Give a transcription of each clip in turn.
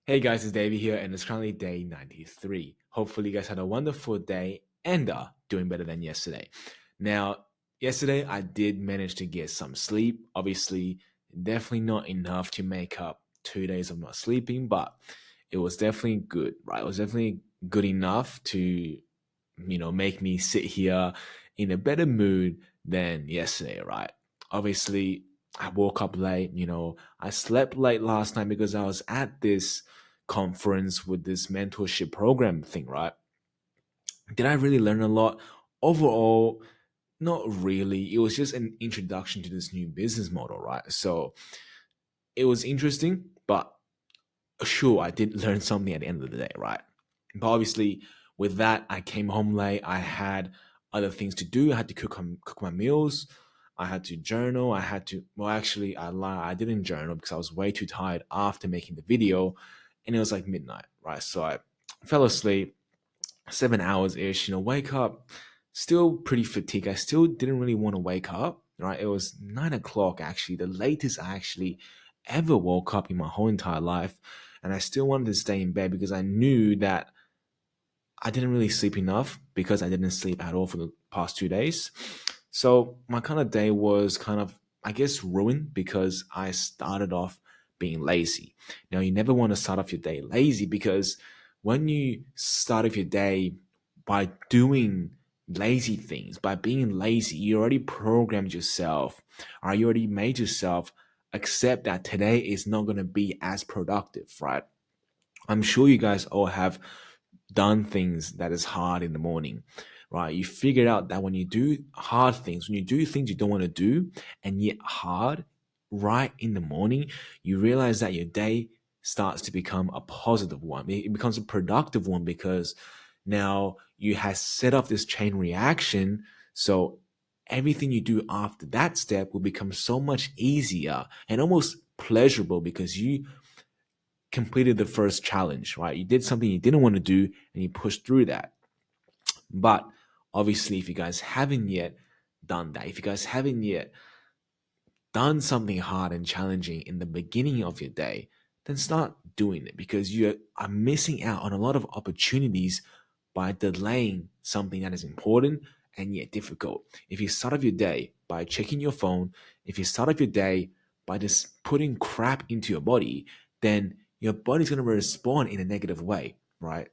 Hey guys, it's Davey here, and it's currently day 93. Hopefully, you guys had a wonderful day and are doing better than yesterday. Now, yesterday I did manage to get some sleep. Obviously, definitely not enough to make up 2 days of not sleeping, but it was definitely good, right? It was definitely good enough to, make me sit here in a better mood than yesterday, right? Obviously, I woke up late, I slept late last night because I was at this conference with this mentorship program thing, right? Did I really learn a lot? Overall, not really. It was just an introduction to this new business model, right? So it was interesting, but sure, I did learn something at the end of the day, right? But obviously, with that, I came home late. I had other things to do. I had to cook my meals. I had to journal. I had to, well, actually, I lie. I didn't journal because I was way too tired after making the video, and it was like midnight, right? So I fell asleep, 7 hours ish. Wake up, still pretty fatigued. I still didn't really want to wake up, right? It was 9 o'clock actually, the latest I actually ever woke up in my whole entire life, and I still wanted to stay in bed because I knew that I didn't really sleep enough because I didn't sleep at all for the past 2 days. So my kind of day was kind of, I guess, ruined because I started off being lazy. Now, you never want to start off your day lazy because when you start off your day by doing lazy things, by being lazy, you already programmed yourself, or you already made yourself accept that today is not going to be as productive, right? I'm sure you guys all have done things that is hard in the morning, right? You figured out that when you do hard things, when you do things you don't want to do and yet hard right in the morning, you realize that your day starts to become a positive one. It becomes a productive one because now you have set up this chain reaction. So everything you do after that step will become so much easier and almost pleasurable because you completed the first challenge, right? You did something you didn't want to do and you pushed through that. But obviously, if you guys haven't yet done that, if you guys haven't yet done something hard and challenging in the beginning of your day, then start doing it because you are missing out on a lot of opportunities by delaying something that is important and yet difficult. If you start off your day by checking your phone, if you start off your day by just putting crap into your body, then your body's going to respond in a negative way, right?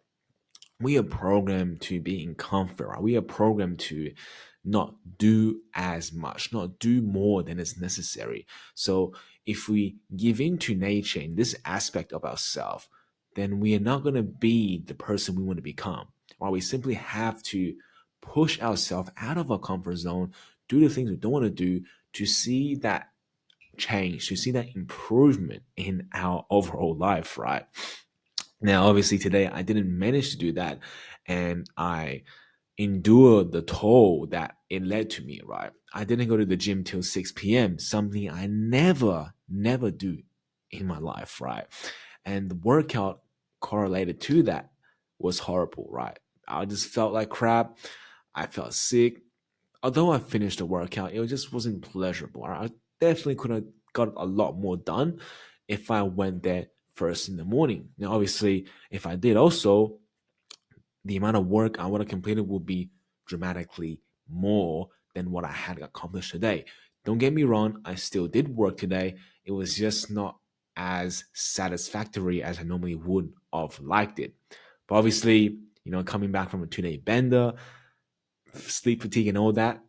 We are programmed to be in comfort, right? We are programmed to not do as much, not do more than is necessary. So if we give in to nature in this aspect of ourselves, then we are not going to be the person we want to become. Right? We simply have to push ourselves out of our comfort zone, do the things we don't want to do to see that change, to see that improvement in our overall life, right? Now, obviously, today I didn't manage to do that, and I endured the toll that it led to me, right? I didn't go to the gym till 6 p.m., something I never do in my life, right? And the workout correlated to that was horrible, right? I just felt like crap. I felt sick. Although I finished the workout, it just wasn't pleasurable. Right? I definitely could have got a lot more done if I went there first in the morning. Now, obviously, if I did also, the amount of work I would have completed would be dramatically more than what I had accomplished today. Don't get me wrong, I still did work today. It was just not as satisfactory as I normally would have liked it. But obviously, coming back from a 2 day bender, sleep fatigue and all that,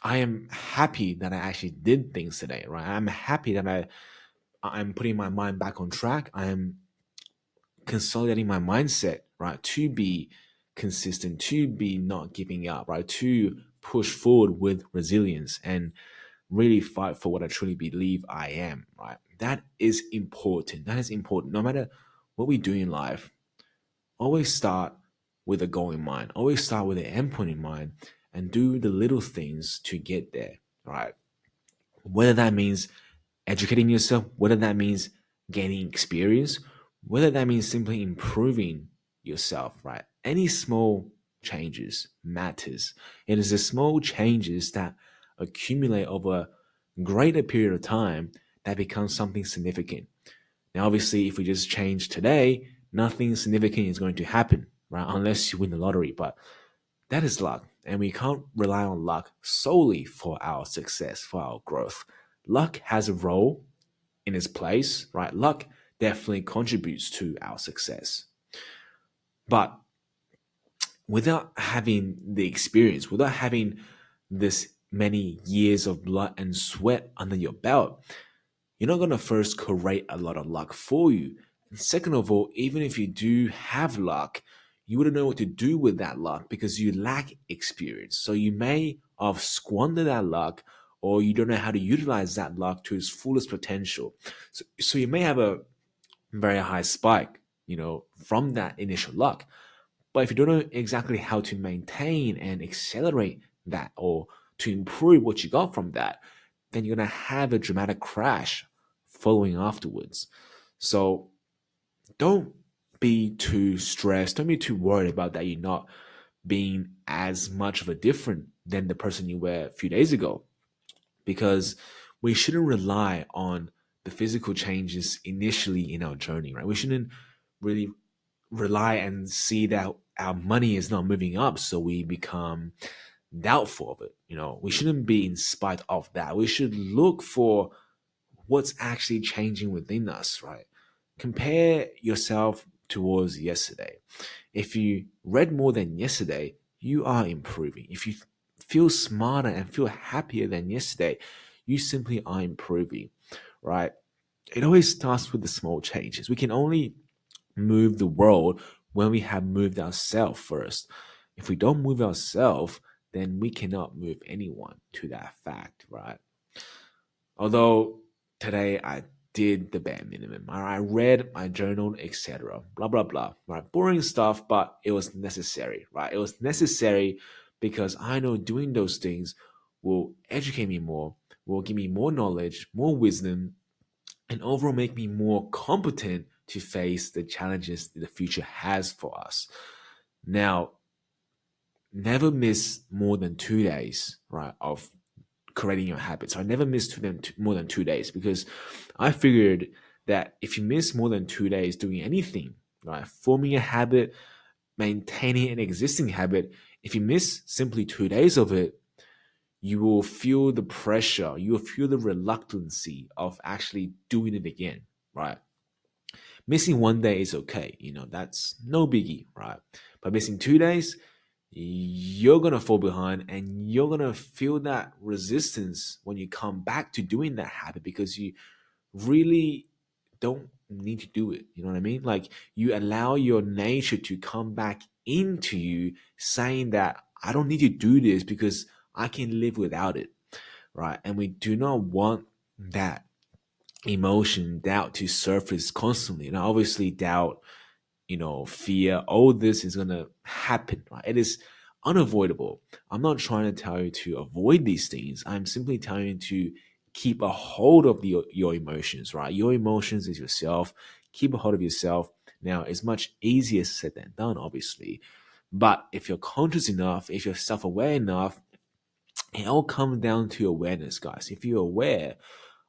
I am happy that I actually did things today, right? I'm happy that I'm putting my mind back on track. I am consolidating my mindset, right, to be consistent, to be not giving up, right, to push forward with resilience and really fight for what I truly believe I am, right? That is important. That is important. No matter what we do in life, always start with a goal in mind. Always start with an endpoint in mind and do the little things to get there, right? Whether that means educating yourself, whether that means gaining experience, whether that means simply improving yourself, right? Any small changes matters. It is the small changes that accumulate over a greater period of time that become something significant. Now, obviously, if we just change today, nothing significant is going to happen, right? Unless you win the lottery. But that is luck. And we can't rely on luck solely for our success, for our growth. Luck has a role in its place, right? Luck definitely contributes to our success. But without having the experience, without having this many years of blood and sweat under your belt, you're not going to first create a lot of luck for you. And second of all, even if you do have luck, you wouldn't know what to do with that luck because you lack experience. So you may have squandered that luck, or you don't know how to utilize that luck to its fullest potential. So you may have a very high spike, from that initial luck. But if you don't know exactly how to maintain and accelerate that, or to improve what you got from that, then you're going to have a dramatic crash following afterwards. So don't be too stressed. Don't be too worried about that you're not being as much of a different than the person you were a few days ago. Because we shouldn't rely on the physical changes initially in our journey, right? We shouldn't really rely and see that our money is not moving up, so we become doubtful of it. We shouldn't be in spite of that. We should look for what's actually changing within us, right? Compare yourself towards yesterday. If you read more than yesterday, you are improving. If you feel smarter and feel happier than yesterday, you simply are improving, right? It always starts with the small changes. We can only move the world when we have moved ourselves first. If we don't move ourselves, then we cannot move anyone to that fact, right? Although today I did the bare minimum. I read, I journaled, etc. Blah blah blah. Right? Boring stuff, but it was necessary, right? It was necessary because I know doing those things will educate me more, will give me more knowledge, more wisdom, and overall make me more competent to face the challenges the future has for us. Now, never miss more than 2 days, right, of creating your habits. I never miss more than 2 days because I figured that if you miss more than 2 days doing anything, right, forming a habit, maintaining an existing habit, if you miss simply 2 days of it, you will feel the pressure, you will feel the reluctancy of actually doing it again, right? Missing one day is okay, that's no biggie, right? But missing 2 days, you're gonna fall behind and you're gonna feel that resistance when you come back to doing that habit because you really don't need to do it. You know what I mean? Like you allow your nature to come back into you saying that I don't need to do this because I can live without it, right? And we do not want that emotion, doubt to surface constantly. And obviously doubt, fear, all this is gonna happen, right? It is unavoidable. I'm not trying to tell you to avoid these things. I'm simply telling you to keep a hold of your emotions, right? Your emotions is yourself. Keep a hold of yourself. Now, it's much easier said than done, obviously. But if you're conscious enough, if you're self-aware enough, it all comes down to awareness, guys. If you're aware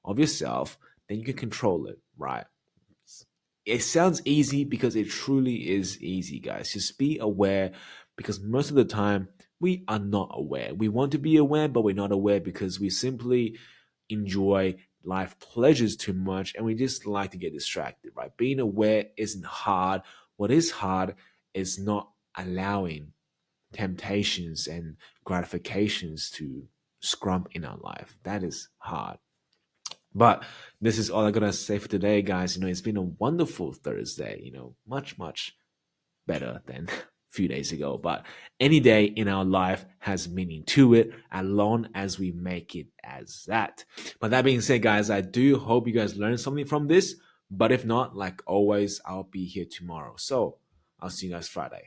of yourself, then you can control it, right? It sounds easy because it truly is easy, guys. Just be aware because most of the time we are not aware. We want to be aware, but we're not aware because we simply enjoy life pleasures too much and we just like to get distracted, right? Being aware isn't hard. What is hard is not allowing temptations and gratifications to scrump in our life. That is hard. But this is all I'm gonna say for today, guys. It's been a wonderful Thursday. Much, much better than a few days ago. But any day in our life has meaning to it, as long as we make it as that. But that being said, guys, I do hope you guys learned something from this. But if not, like always, I'll be here tomorrow. So I'll see you guys Friday.